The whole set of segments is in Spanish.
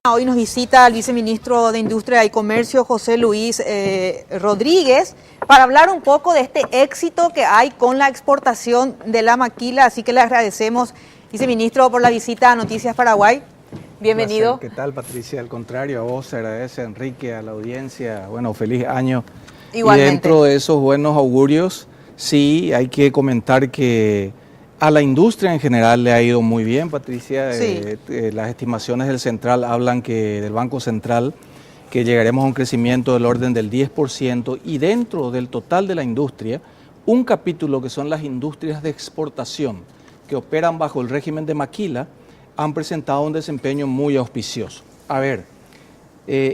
Hoy nos visita el viceministro de Industria y Comercio, José Luis Rodríguez, para hablar un poco de este éxito que hay con la exportación de la maquila. Así que le agradecemos, viceministro, por la visita a Noticias Paraguay. Bienvenido. ¿Qué tal, Patricia? Al contrario, a vos se agradece, a Enrique, a la audiencia. Bueno, feliz año. Igualmente. Y dentro de esos buenos augurios, sí, hay que comentar que a la industria en general le ha ido muy bien, Patricia. Sí. Las estimaciones del Central hablan del Banco Central, que llegaremos a un crecimiento del orden del 10%, y dentro del total de la industria, un capítulo que son las industrias de exportación, que operan bajo el régimen de maquila, han presentado un desempeño muy auspicioso. A ver,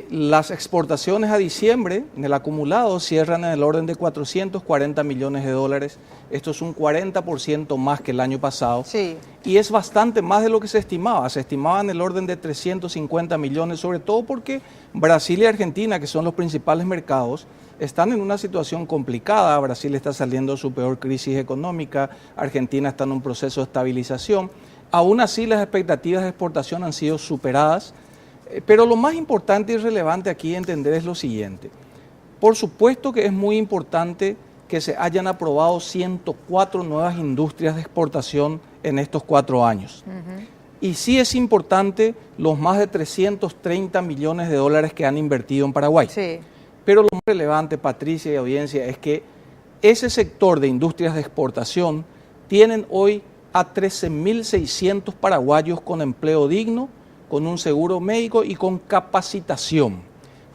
las exportaciones a diciembre en el acumulado cierran en el orden de 440 millones de dólares. Esto es un 40% más que el año pasado. Sí. Y es bastante más de lo que se estimaba. Se estimaba en el orden de 350 millones, sobre todo porque Brasil y Argentina, que son los principales mercados, están en una situación complicada. Brasil está saliendo de su peor crisis económica, Argentina está en un proceso de estabilización. Aún así, las expectativas de exportación han sido superadas. Pero lo más importante y relevante aquí entender es lo siguiente. Por supuesto que es muy importante que se hayan aprobado 104 nuevas industrias de exportación en estos 4 años. Y sí es importante los más de 330 millones de dólares que han invertido en Paraguay. Sí. Pero lo más relevante, Patricia y audiencia, es que ese sector de industrias de exportación tienen hoy a 13.600 paraguayos con empleo digno, con un seguro médico y con capacitación.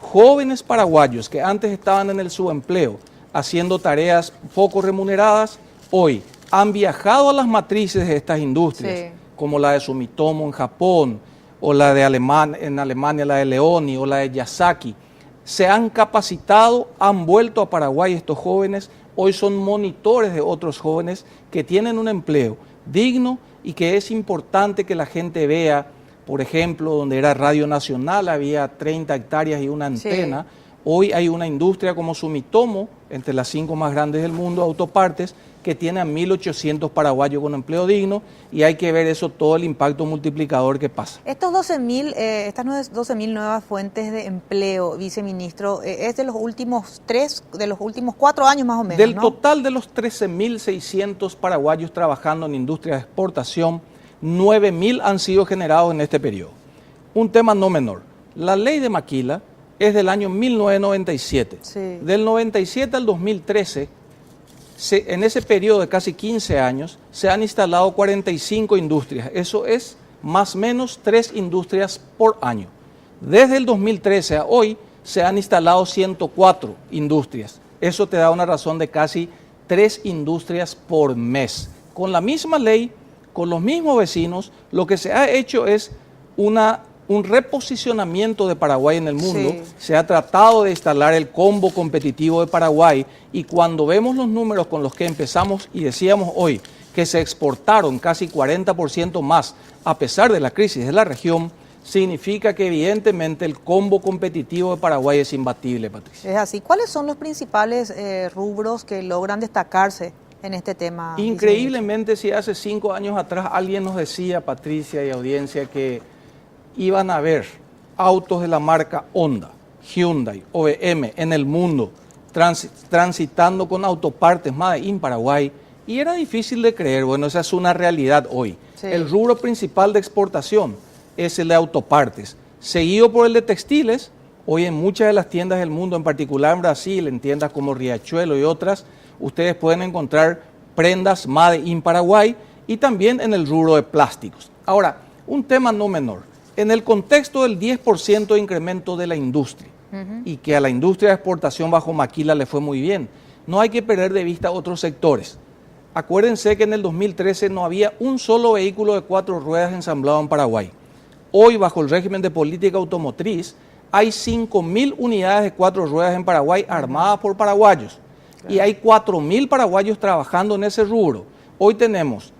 Jóvenes paraguayos que antes estaban en el subempleo, haciendo tareas poco remuneradas, hoy han viajado a las matrices de estas industrias, Sí, como la de Sumitomo en Japón, o la de en Alemania, la de Leoni, o la de Yasaki. Se han capacitado, han vuelto a Paraguay estos jóvenes, hoy son monitores de otros jóvenes que tienen un empleo digno y que es importante que la gente vea. Por ejemplo, donde era Radio Nacional había 30 hectáreas y una antena. Sí. Hoy hay una industria como Sumitomo, entre las 5 más grandes del mundo, autopartes, que tiene a 1.800 paraguayos con empleo digno, y hay que ver eso, todo el impacto multiplicador que pasa. Estas 12.000 nuevas fuentes de empleo, viceministro, es de los últimos 4 años más o menos, Del ¿no? total de los 13.600 paraguayos trabajando en industria de exportación, 9.000 han sido generados en este periodo. Un tema no menor. La ley de maquila es del año 1997. Sí. Del 97 al 2013, en ese periodo de casi 15 años, se han instalado 45 industrias. Eso es más o menos 3 industrias por año. Desde el 2013 a hoy se han instalado 104 industrias. Eso te da una razón de casi 3 industrias por mes. Con la misma ley, con los mismos vecinos, lo que se ha hecho es un reposicionamiento de Paraguay en el mundo. Sí. Se ha tratado de instalar el combo competitivo de Paraguay, y cuando vemos los números con los que empezamos y decíamos hoy que se exportaron casi 40% más a pesar de la crisis de la región, significa que evidentemente el combo competitivo de Paraguay es imbatible, Patricia. Es así. ¿Cuáles son los principales rubros que logran destacarse en este tema? Increíblemente, si hace 5 años atrás alguien nos decía, Patricia y audiencia, que iban a haber autos de la marca Honda, Hyundai, OEM en el mundo transitando con autopartes Made in Paraguay, y era difícil de creer. Bueno, esa es una realidad hoy. Sí. El rubro principal de exportación es el de autopartes, seguido por el de textiles. Hoy en muchas de las tiendas del mundo, en particular en Brasil, en tiendas como Riachuelo y otras, ustedes pueden encontrar prendas Made in Paraguay, y también en el rubro de plásticos. Ahora, un tema no menor. En el contexto del 10% de incremento de la industria, y que a la industria de exportación bajo maquila le fue muy bien, no hay que perder de vista otros sectores. Acuérdense que en el 2013 no había un solo vehículo de 4 ruedas ensamblado en Paraguay. Hoy, bajo el régimen de política automotriz, hay 5.000 unidades de 4 ruedas en Paraguay armadas por paraguayos. Claro. Y hay 4.000 paraguayos trabajando en ese rubro. Hoy tenemos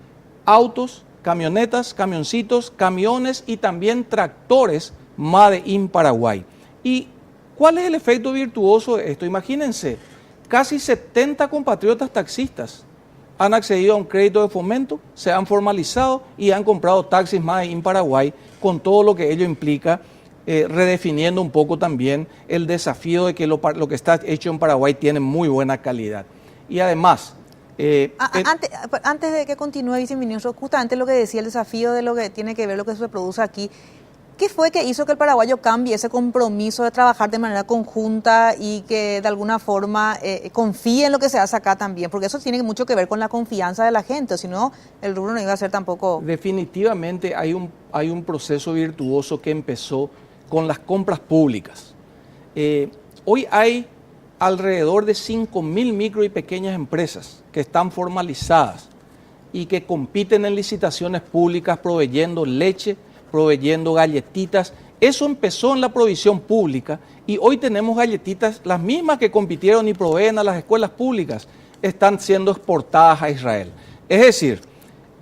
autos, camionetas, camioncitos, camiones y también tractores Made in Paraguay. ¿Y cuál es el efecto virtuoso de esto? Imagínense, casi 70 compatriotas taxistas han accedido a un crédito de fomento, se han formalizado y han comprado taxis Made in Paraguay, con todo lo que ello implica redefiniendo un poco también el desafío de que lo que está hecho en Paraguay tiene muy buena calidad. Y además... Antes de que continúe, viceministro, justamente lo que decía, el desafío de lo que tiene que ver lo que se produce aquí, ¿qué fue que hizo que el paraguayo cambie ese compromiso de trabajar de manera conjunta y que de alguna forma confíe en lo que se hace acá también? Porque eso tiene mucho que ver con la confianza de la gente, si no, el rubro no iba a ser tampoco... Definitivamente hay un proceso virtuoso que empezó con las compras públicas. Hoy hay alrededor de 5.000 micro y pequeñas empresas que están formalizadas y que compiten en licitaciones públicas proveyendo leche, proveyendo galletitas. Eso empezó en la provisión pública y hoy tenemos galletitas, las mismas que compitieron y proveen a las escuelas públicas, están siendo exportadas a Israel. Es decir,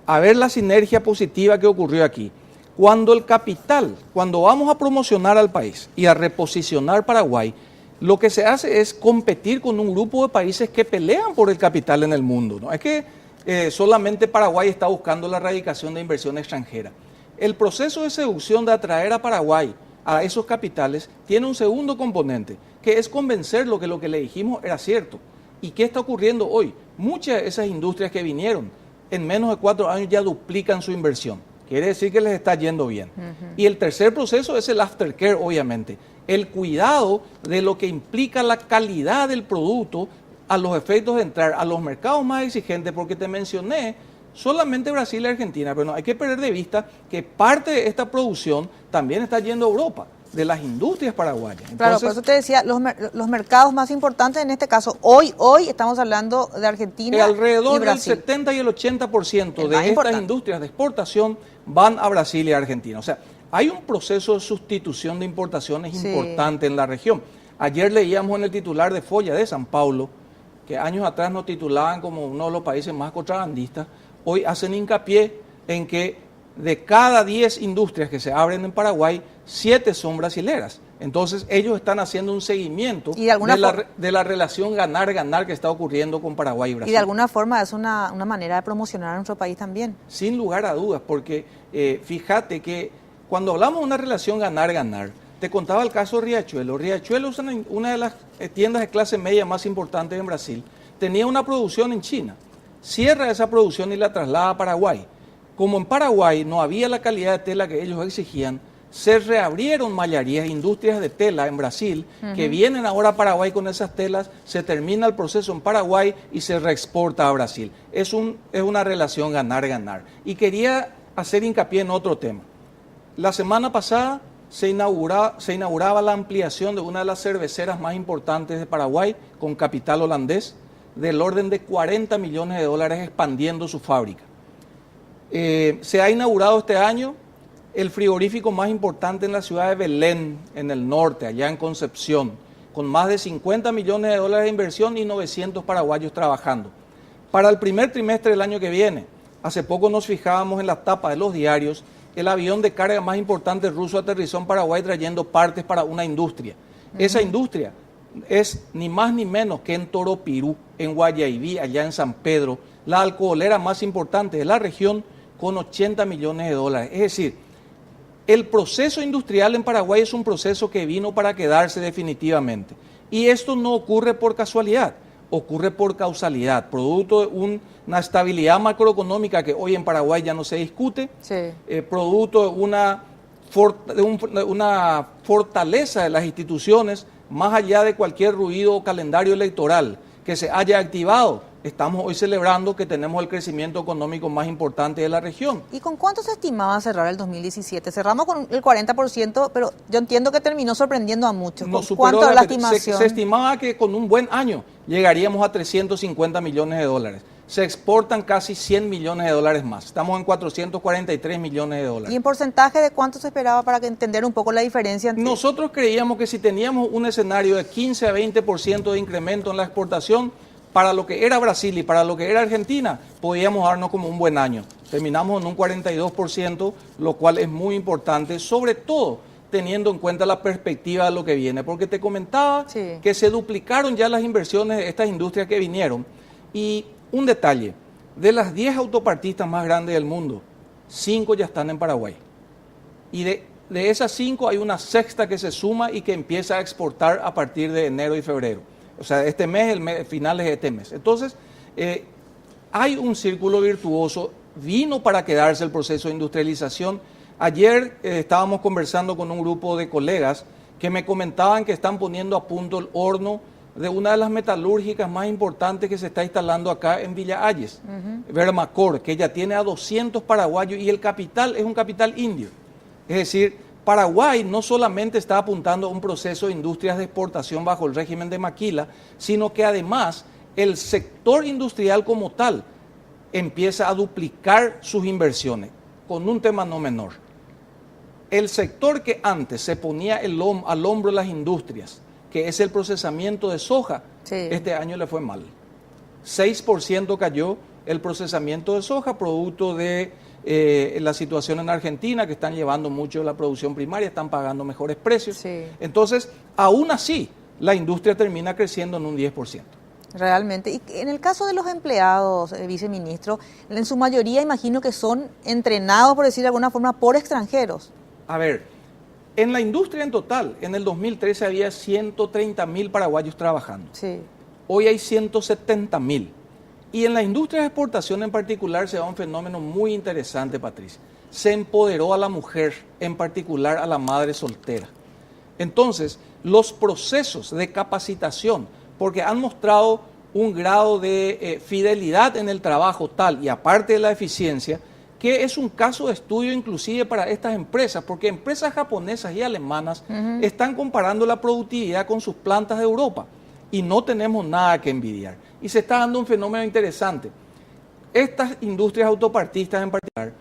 a ver la sinergia positiva que ocurrió aquí. Cuando el capital, cuando vamos a promocionar al país y a reposicionar Paraguay, lo que se hace es competir con un grupo de países que pelean por el capital en el mundo. No es que solamente Paraguay está buscando la erradicación de inversión extranjera. El proceso de seducción de atraer a Paraguay a esos capitales tiene un segundo componente, que es convencerlo que lo que le dijimos era cierto. ¿Y qué está ocurriendo hoy? Muchas de esas industrias que vinieron en menos de 4 años ya duplican su inversión. Quiere decir que les está yendo bien. Y el tercer proceso es el aftercare, obviamente. El cuidado de lo que implica la calidad del producto a los efectos de entrar a los mercados más exigentes, porque te mencioné solamente Brasil y Argentina, pero no hay que perder de vista que parte de esta producción también está yendo a Europa, de las industrias paraguayas. Entonces, claro, por eso te decía, los mercados más importantes en este caso, hoy estamos hablando de Argentina y alrededor Brasil. Del 70 y el 80% de estas industrias de exportación van a Brasil y a Argentina. O sea, hay un proceso de sustitución de importaciones importante en la región. Ayer leíamos en el titular de Folla de San Paulo, que años atrás nos titulaban como uno de los países más contrabandistas, hoy hacen hincapié en que de cada 10 industrias que se abren en Paraguay, 7 son brasileras. Entonces ellos están haciendo un seguimiento de la relación ganar-ganar que está ocurriendo con Paraguay y Brasil. Y de alguna forma es una manera de promocionar a nuestro país también. Sin lugar a dudas, porque fíjate que cuando hablamos de una relación ganar-ganar, te contaba el caso de Riachuelo. Riachuelo es una de las tiendas de clase media más importantes en Brasil. Tenía una producción en China. Cierra esa producción y la traslada a Paraguay. Como en Paraguay no había la calidad de tela que ellos exigían, se reabrieron mallarías, industrias de tela en Brasil, que vienen ahora a Paraguay con esas telas, se termina el proceso en Paraguay y se reexporta a Brasil. Es una relación ganar-ganar. Y quería hacer hincapié en otro tema. La semana pasada se inauguraba la ampliación de una de las cerveceras más importantes de Paraguay, con capital holandés, del orden de 40 millones de dólares expandiendo su fábrica. Se ha inaugurado este año el frigorífico más importante en la ciudad de Belén, en el norte, allá en Concepción, con más de 50 millones de dólares de inversión y 900 paraguayos trabajando. Para el primer trimestre del año que viene, hace poco nos fijábamos en la tapa de los diarios, el avión de carga más importante ruso aterrizó en Paraguay trayendo partes para una industria. Esa industria es ni más ni menos que en Toropirú, en Guayaibí, allá en San Pedro, la alcoholera más importante de la región, con 80 millones de dólares. Es decir, el proceso industrial en Paraguay es un proceso que vino para quedarse definitivamente. Y esto no ocurre por casualidad, ocurre por causalidad, producto de una estabilidad macroeconómica que hoy en Paraguay ya no se discute, producto de una fortaleza de las instituciones, más allá de cualquier ruido o calendario electoral que se haya activado. Estamos hoy celebrando que tenemos el crecimiento económico más importante de la región. ¿Y con cuánto se estimaba cerrar el 2017? Cerramos con el 40%, pero yo entiendo que terminó sorprendiendo a muchos. ¿Cuánto es la estimación? Se estimaba que con un buen año llegaríamos a 350 millones de dólares. Se exportan casi 100 millones de dólares más. Estamos en 443 millones de dólares. ¿Y en porcentaje de cuánto se esperaba para entender un poco la diferencia? Nosotros creíamos que si teníamos un escenario de 15 a 20% de incremento en la exportación, para lo que era Brasil y para lo que era Argentina, podíamos darnos como un buen año. Terminamos en un 42%, lo cual es muy importante, sobre todo teniendo en cuenta la perspectiva de lo que viene. Porque te comentaba que se duplicaron ya las inversiones de estas industrias que vinieron. Y un detalle, de las 10 autopartistas más grandes del mundo, 5 ya están en Paraguay. Y de De esas 5 hay una sexta que se suma y que empieza a exportar a partir de enero y febrero. O sea, este mes, finales de este mes. Entonces, hay un círculo virtuoso, vino para quedarse el proceso de industrialización. Ayer estábamos conversando con un grupo de colegas que me comentaban que están poniendo a punto el horno de una de las metalúrgicas más importantes que se está instalando acá en Villa Ayes, Vermacor, que ya tiene a 200 paraguayos y el capital es un capital indio. Es decir, Paraguay no solamente está apuntando a un proceso de industrias de exportación bajo el régimen de maquila, sino que además el sector industrial como tal empieza a duplicar sus inversiones, con un tema no menor. El sector que antes se ponía al hombro de las industrias, que es el procesamiento de soja, este año le fue mal. 6% cayó el procesamiento de soja, producto de la situación en Argentina, que están llevando mucho de la producción primaria, están pagando mejores precios. Entonces, aún así, la industria termina creciendo en un 10%. Realmente. Y en el caso de los empleados, viceministro, en su mayoría imagino que son entrenados, por decir de alguna forma, por extranjeros. A ver, en la industria en total, en el 2013 había 130.000 paraguayos trabajando. Hoy hay 170.000. Y en la industria de exportación en particular se da un fenómeno muy interesante, Patricia. Se empoderó a la mujer, en particular a la madre soltera. Entonces, los procesos de capacitación, porque han mostrado un grado de fidelidad en el trabajo tal, y aparte de la eficiencia, que es un caso de estudio inclusive para estas empresas, porque empresas japonesas y alemanas están comparando la productividad con sus plantas de Europa y no tenemos nada que envidiar. Y se está dando un fenómeno interesante. Estas industrias autopartistas en particular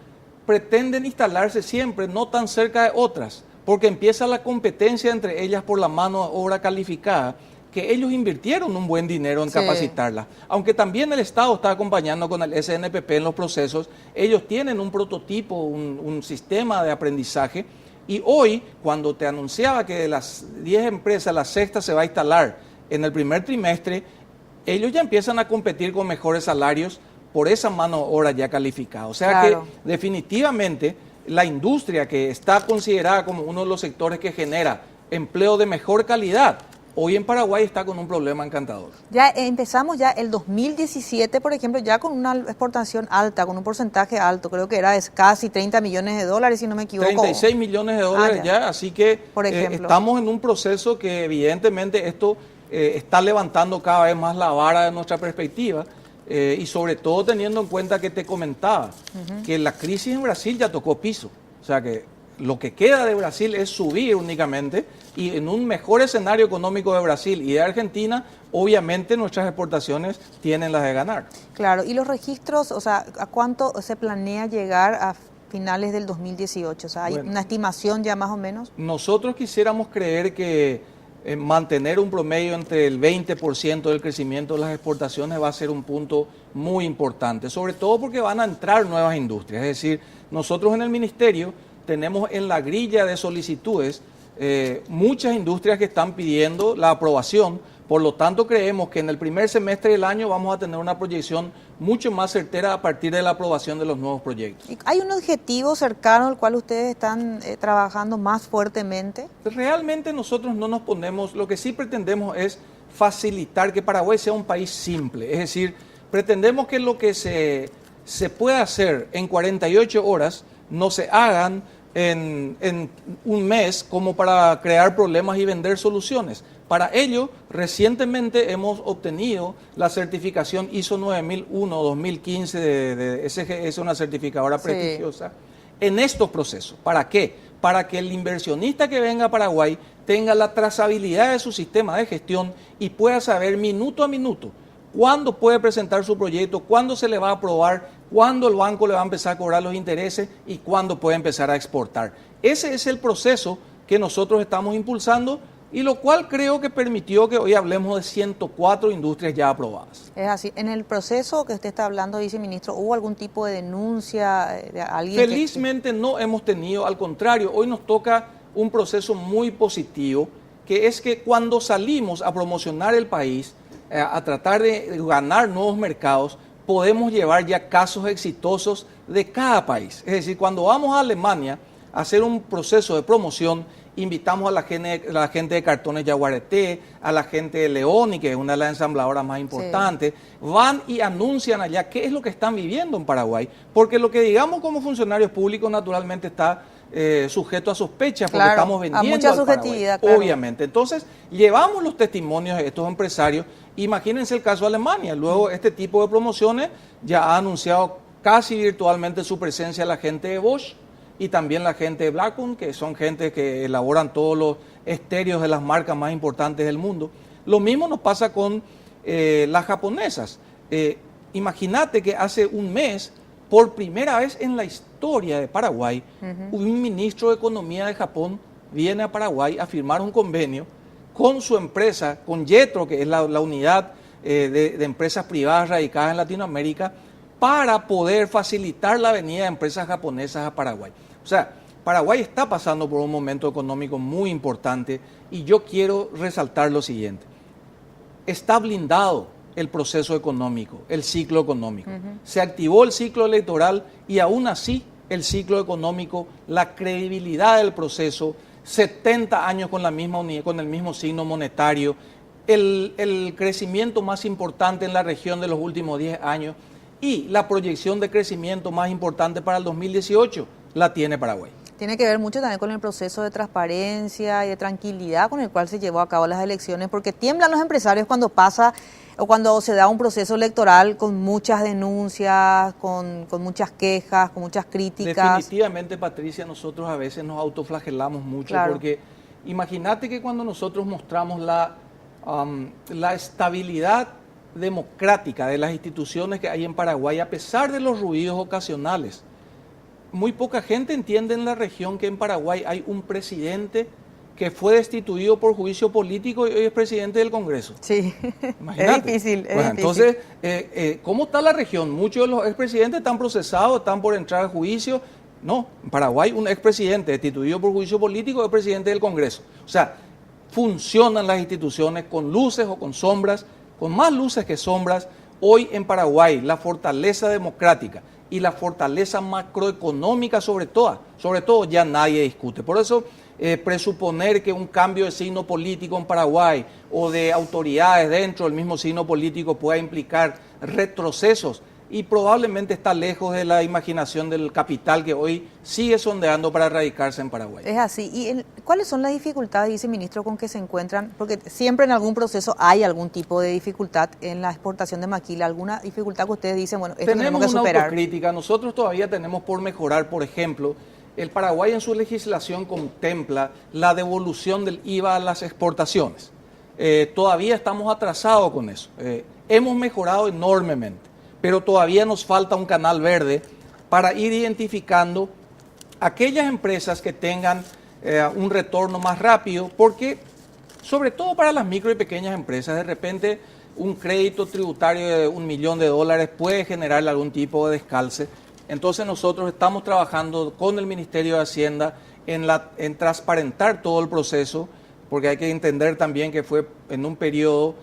pretenden instalarse siempre no tan cerca de otras, porque empieza la competencia entre ellas por la mano de obra calificada, que ellos invirtieron un buen dinero en capacitarla. Aunque también el Estado está acompañando con el SNPP en los procesos, ellos tienen un prototipo, un sistema de aprendizaje, y hoy, cuando te anunciaba que de las 10 empresas, la sexta se va a instalar en el primer trimestre, ellos ya empiezan a competir con mejores salarios por esa mano de obra ya calificada. O sea que definitivamente la industria, que está considerada como uno de los sectores que genera empleo de mejor calidad, hoy en Paraguay está con un problema encantador. Ya empezamos ya el 2017, por ejemplo, ya con una exportación alta, con un porcentaje alto, creo que era casi 30 millones de dólares, si no me equivoco. 36 millones de dólares ya, así que estamos en un proceso que evidentemente esto está levantando cada vez más la vara de nuestra perspectiva, y sobre todo teniendo en cuenta que te comentaba que la crisis en Brasil ya tocó piso, o sea que lo que queda de Brasil es subir únicamente, y en un mejor escenario económico de Brasil y de Argentina, obviamente nuestras exportaciones tienen las de ganar. Claro, y los registros, o sea, ¿a cuánto se planea llegar a finales del 2018? O sea, ¿hay una estimación ya más o menos? Nosotros quisiéramos creer que mantener un promedio entre el 20% del crecimiento de las exportaciones va a ser un punto muy importante, sobre todo porque van a entrar nuevas industrias. Es decir, nosotros en el Ministerio tenemos en la grilla de solicitudes muchas industrias que están pidiendo la aprobación. Por lo tanto, creemos que en el primer semestre del año vamos a tener una proyección mucho más certera a partir de la aprobación de los nuevos proyectos. ¿Hay un objetivo cercano al cual ustedes están trabajando más fuertemente? Realmente nosotros no nos ponemos, lo que sí pretendemos es facilitar que Paraguay sea un país simple. Es decir, pretendemos que lo que se pueda hacer en 48 horas no se hagan en un mes como para crear problemas y vender soluciones. Para ello, recientemente hemos obtenido la certificación ISO 9001-2015 de SGS, una certificadora prestigiosa, en estos procesos. ¿Para qué? Para que el inversionista que venga a Paraguay tenga la trazabilidad de su sistema de gestión y pueda saber minuto a minuto cuándo puede presentar su proyecto, cuándo se le va a aprobar, cuándo el banco le va a empezar a cobrar los intereses y cuándo puede empezar a exportar. Ese es el proceso que nosotros estamos impulsando, y lo cual creo que permitió que hoy hablemos de 104 industrias ya aprobadas. Es así. En el proceso que usted está hablando, viceministro, ¿hubo algún tipo de denuncia de alguien? Felizmente no hemos tenido, al contrario, hoy nos toca un proceso muy positivo, que es que cuando salimos a promocionar el país, a tratar de ganar nuevos mercados, podemos llevar ya casos exitosos de cada país. Es decir, cuando vamos a Alemania, hacer un proceso de promoción. Invitamos a la gente de Cartones Yaguareté, a la gente de Leoni, que es una de las ensambladoras más importantes, van y anuncian allá qué es lo que están viviendo en Paraguay, porque lo que digamos como funcionarios públicos naturalmente está sujeto a sospecha, porque estamos vendiendo a mucha al subjetividad, Paraguay, obviamente. Entonces, llevamos los testimonios de estos empresarios. Imagínense el caso de Alemania. Luego, este tipo de promociones ya ha anunciado casi virtualmente su presencia la gente de Bosch y también la gente de Blackburn, que son gente que elaboran todos los estéreos de las marcas más importantes del mundo. Lo mismo nos pasa con las japonesas. Imagínate que hace un mes, por primera vez en la historia de Paraguay, un ministro de Economía de Japón viene a Paraguay a firmar un convenio con su empresa, con Jetro, que es la unidad de empresas privadas radicadas en Latinoamérica, para poder facilitar la venida de empresas japonesas a Paraguay. O sea, Paraguay está pasando por un momento económico muy importante y yo quiero resaltar lo siguiente. Está blindado el proceso económico, el ciclo económico. Se activó el ciclo electoral y aún así el ciclo económico, la credibilidad del proceso, 70 años con la misma unidad, con el mismo signo monetario, el crecimiento más importante en la región de los últimos 10 años y la proyección de crecimiento más importante para el 2018 la tiene Paraguay. Tiene que ver mucho también con el proceso de transparencia y de tranquilidad con el cual se llevó a cabo las elecciones, porque tiemblan los empresarios cuando pasa o cuando se da un proceso electoral con muchas denuncias, con muchas quejas, con muchas críticas. Definitivamente, Patricia, nosotros a veces nos autoflagelamos mucho, porque imagínate que cuando nosotros mostramos la estabilidad democrática de las instituciones que hay en Paraguay, a pesar de los ruidos ocasionales, muy poca gente entiende en la región que en Paraguay hay un presidente que fue destituido por juicio político y hoy es presidente del Congreso. Sí, imagínate. Es difícil. Entonces, ¿cómo está la región? Muchos de los expresidentes están procesados, están por entrar a juicio. No, en Paraguay un expresidente destituido por juicio político es presidente del Congreso. O sea, funcionan las instituciones con luces o con sombras, con más luces que sombras. Hoy en Paraguay la fortaleza democrática y la fortaleza macroeconómica sobre todo ya nadie discute. Por eso presuponer que un cambio de signo político en Paraguay o de autoridades dentro del mismo signo político pueda implicar retrocesos y probablemente está lejos de la imaginación del capital que hoy sigue sondeando para radicarse en Paraguay. Es así. ¿Y cuáles son las dificultades, dice el ministro, con que se encuentran? Porque siempre en algún proceso hay algún tipo de dificultad en la exportación de maquila, alguna dificultad que ustedes dicen, bueno, esto tenemos que superar. Tenemos una autocrítica, nosotros todavía tenemos por mejorar, por ejemplo, el Paraguay en su legislación contempla la devolución del IVA a las exportaciones. Todavía estamos atrasados con eso. Hemos mejorado enormemente, pero todavía nos falta un canal verde para ir identificando aquellas empresas que tengan un retorno más rápido, porque sobre todo para las micro y pequeñas empresas, de repente un crédito tributario de $1 millón puede generarle algún tipo de descalce. Entonces nosotros estamos trabajando con el Ministerio de Hacienda en transparentar todo el proceso, porque hay que entender también que fue en un periodo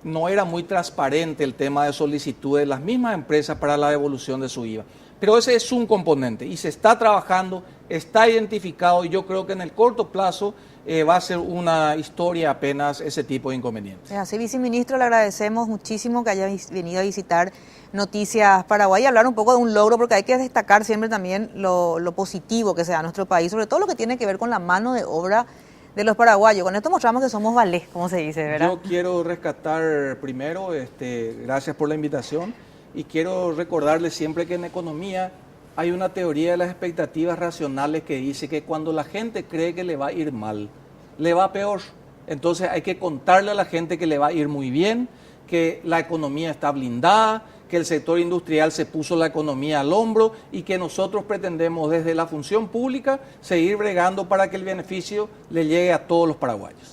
no era muy transparente el tema de solicitud de las mismas empresas para la devolución de su IVA. Pero ese es un componente y se está trabajando, está identificado y yo creo que en el corto plazo va a ser una historia apenas ese tipo de inconvenientes. Así, viceministro, le agradecemos muchísimo que haya venido a visitar Noticias Paraguay y hablar un poco de un logro, porque hay que destacar siempre también lo positivo que se da en nuestro país, sobre todo lo que tiene que ver con la mano de obra de los paraguayos. Con esto mostramos que somos valés, como se dice, ¿verdad? Yo quiero rescatar primero, gracias por la invitación, y quiero recordarles siempre que en economía hay una teoría de las expectativas racionales que dice que cuando la gente cree que le va a ir mal, le va peor. Entonces hay que contarle a la gente que le va a ir muy bien, que la economía está blindada, que el sector industrial se puso la economía al hombro y que nosotros pretendemos desde la función pública seguir bregando para que el beneficio le llegue a todos los paraguayos.